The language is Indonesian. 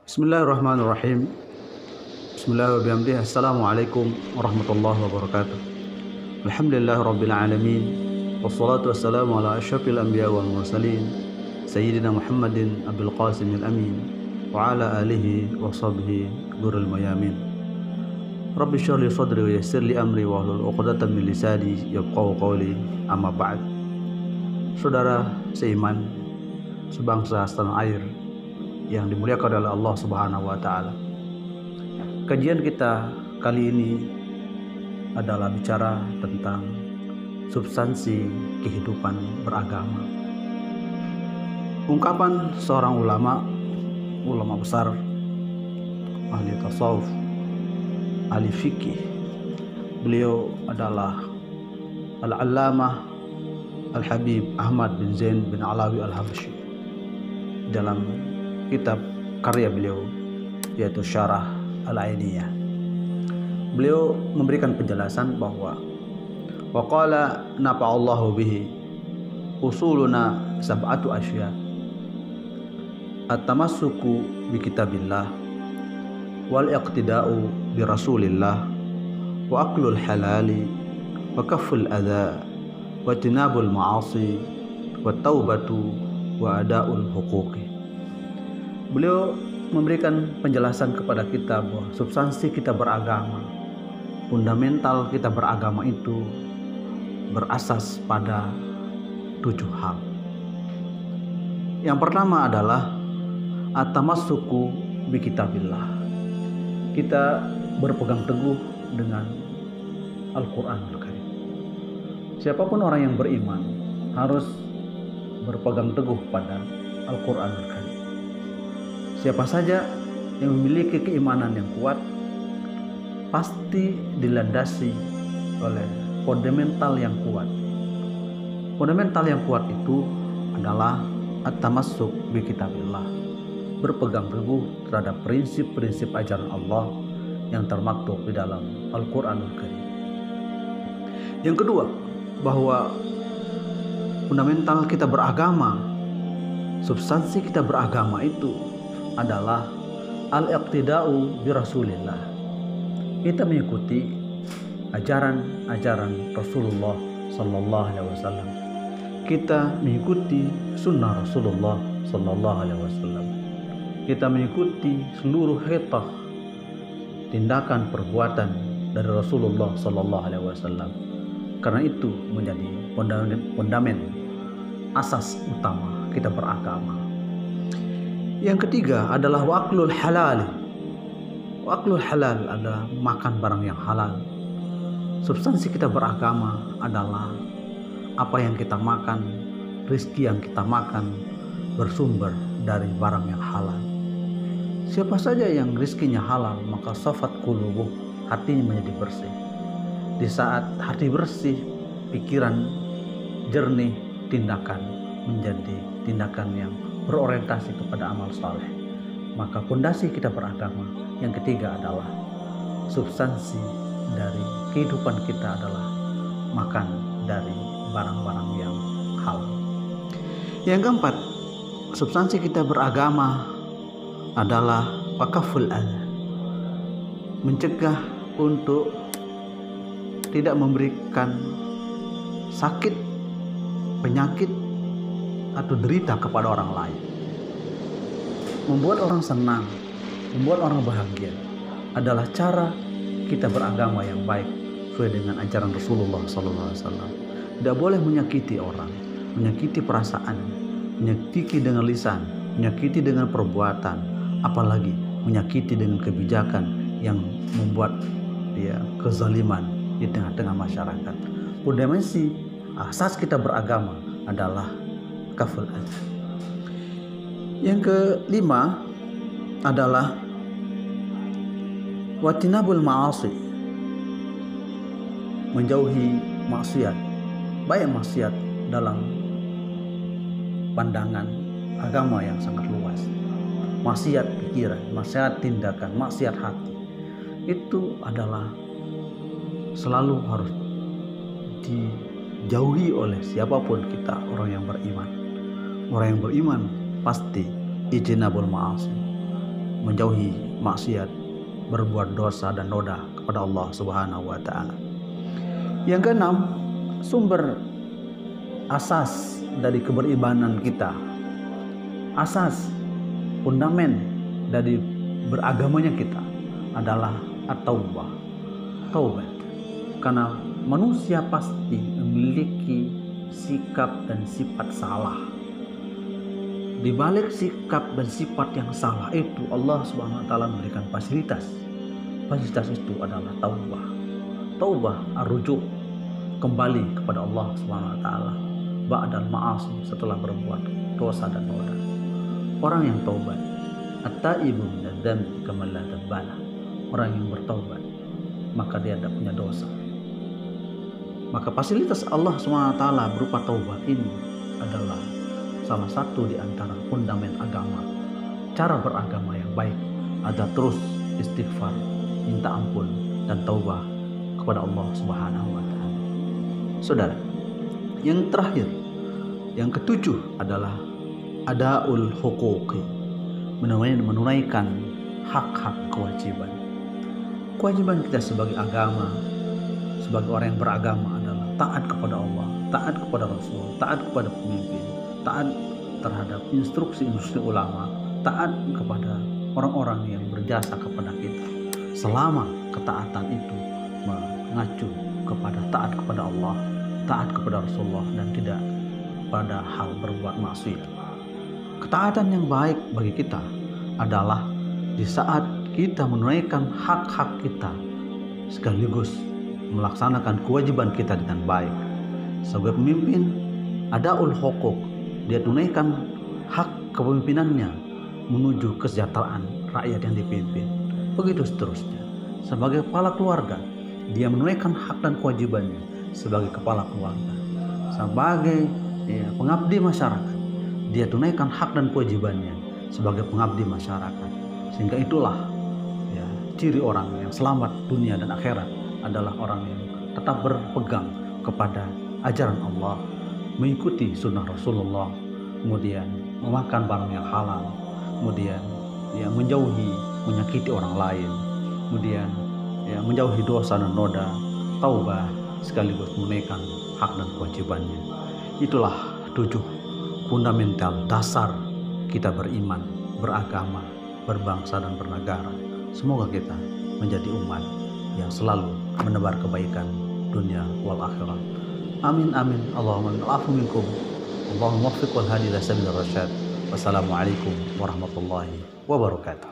Bismillahirrahmanirrahim. Bismillahirrahmanirrahim. Assalamualaikum warahmatullahi wabarakatuh. Alhamdulillahirabbil alamin. Wassalatu wassalamu ala asyrafil anbiya wal mursalin sayyidina Muhammadin Abdul Qasimil Amin wa ala alihi wa sahbihi gurul mayamin. Rabbi shrah li sadri wa yassir li amri wa hlul 'uqdatam min lisani yafqahu qawli. Amma ba'd. Saudara seiman, sebangsa setanah air yang dimuliakan oleh Allah Subhanahu wa taala. Kajian kita kali ini adalah bicara tentang substansi kehidupan beragama. Ungkapan seorang ulama besar, ahli tasawuf, ahli fikih. Beliau adalah Al-Allamah Al-Habib Ahmad bin Zain bin Alawi Al-Habsyi. Dalam kitab karya beliau yaitu Syarah Al-Ainiyah, beliau memberikan penjelasan bahwa waqala nafa'allahu bihi usuluna sab'atu asya at-tamassuku bi kitabillah wal iqtida'u bi rasulillah wa aklul halali wa kafful adha wa tinabul ma'asi wa taubatu wa ada'ul huquqi. Beliau memberikan penjelasan kepada kita bahwa substansi kita beragama, fundamental kita beragama itu berasas pada 7 hal. Yang pertama adalah at-tamassuku bi kitabillah. Kita berpegang teguh dengan Al-Qur'anul Karim. Siapapun orang yang beriman harus berpegang teguh pada Al-Qur'anul Karim. Siapa saja yang memiliki keimanan yang kuat pasti dilandasi oleh fundamental yang kuat. Fundamental yang kuat itu adalah at-tamassuk bi kitabillah, berpegang teguh terhadap prinsip-prinsip ajaran Allah yang termaktub di dalam Al-Qur'anul Karim. Yang kedua, bahwa fundamental kita beragama, substansi kita beragama itu adalah al-iqtida'u bi rasulillah. Kita mengikuti ajaran-ajaran Rasulullah sallallahu alaihi wasallam. Kita mengikuti sunnah Rasulullah sallallahu alaihi wasallam. Kita mengikuti seluruh khitah tindakan perbuatan dari Rasulullah sallallahu alaihi wasallam. Karena itu menjadi fundament asas utama kita beragama. Yang ketiga adalah wa'aklul halal. Wa'aklul halal adalah makan barang yang halal. Substansi kita beragama adalah apa yang kita makan, rezeki yang kita makan bersumber dari barang yang halal. Siapa saja yang rezekinya halal, maka safat qulubuh, hatinya menjadi bersih. Di saat hati bersih, pikiran jernih, tindakan menjadi tindakan yang berorientasi kepada amal saleh. Maka fondasi kita beragama yang ketiga adalah substansi dari kehidupan kita adalah makan dari barang-barang yang halal. Yang keempat, substansi kita beragama adalah wakaful adha, mencegah untuk tidak memberikan sakit, penyakit atau derita kepada orang lain. Membuat orang senang, membuat orang bahagia adalah cara kita beragama yang baik sesuai dengan ajaran Rasulullah SAW. Tidak boleh menyakiti orang, menyakiti perasaan, menyakiti dengan lisan, menyakiti dengan perbuatan, apalagi menyakiti dengan kebijakan yang membuat dia kezaliman di tengah-tengah masyarakat. Fundamental asas kita beragama adalah kaful adha. Yang kelima adalah watinabul ma'asi, menjauhi maksiat, baik maksiat dalam pandangan agama yang sangat luas, maksiat pikiran, maksiat tindakan, maksiat hati, itu adalah selalu harus dijauhi oleh siapapun kita, orang yang beriman. Orang yang beriman pasti ijtinabul ma'asi, menjauhi maksiat, berbuat dosa dan noda kepada Allah Subhanahu wa taala. Yang keenam, sumber asas dari keberimanan kita, asas fundamen dari beragamanya kita adalah at-taubah, taubat. Karena manusia pasti memiliki sikap dan sifat salah. Di balik sikap dan sifat yang salah itu, Allah Subhanahu wa taala memberikan fasilitas. Fasilitas itu adalah taubah. Taubah ar-rujuk, kembali kepada Allah Subhanahu wa taala ba'dal ma'asi, setelah berbuat dosa dan noda. Orang yang taubat, at-taibu minadz dzambi kaman la dzambala. Orang yang bertaubat, maka dia tidak punya dosa. Maka fasilitas Allah SWT berupa taubat ini adalah salah satu di antara fundament agama. Cara beragama yang baik ada terus istighfar, minta ampun dan taubah kepada Allah Subhanahu wa taala. Saudara, yang terakhir, yang ketujuh adalah adaul huquqi, menunaikan hak-hak kewajiban. Kewajiban kita sebagai agama, sebagai orang yang beragama adalah taat kepada Allah, taat kepada Rasul, taat kepada pemimpin, taat terhadap instruksi-instruksi ulama, taat kepada orang-orang yang berjasa kepada kita. Selama ketaatan itu mengacu kepada taat kepada Allah, taat kepada Rasulullah, dan tidak pada hal berbuat maksiat. Ketaatan yang baik bagi kita adalah di saat kita menunaikan hak-hak kita sekaligus melaksanakan kewajiban kita dengan baik. Sebagai pemimpin, adaul huquq, dia tunaikan hak kepemimpinannya menuju kesejahteraan rakyat yang dipimpin. Begitu seterusnya. Sebagai kepala keluarga, dia menunaikan hak dan kewajibannya sebagai kepala keluarga. Sebagai pengabdi masyarakat, dia tunaikan hak dan kewajibannya sebagai pengabdi masyarakat. Sehingga itulah ciri orang yang selamat dunia dan akhirat adalah orang yang tetap berpegang kepada ajaran Allah, mengikuti sunnah Rasulullah, kemudian memakan barang yang halal, kemudian menjauhi menyakiti orang lain, kemudian menjauhi dosa dan noda, taubah, sekaligus menunaikan hak dan kewajibannya. Itulah 7 fundamental dasar kita beriman, beragama, berbangsa dan bernegara. Semoga kita menjadi umat yang selalu menebar kebaikan dunia wal akhirat. Amin amin. Allahumma amin. Al'afu minkum. Allahumma waffiq wal hadi ila sabil rasyad. Wassalamualaikum warahmatullahi wabarakatuh.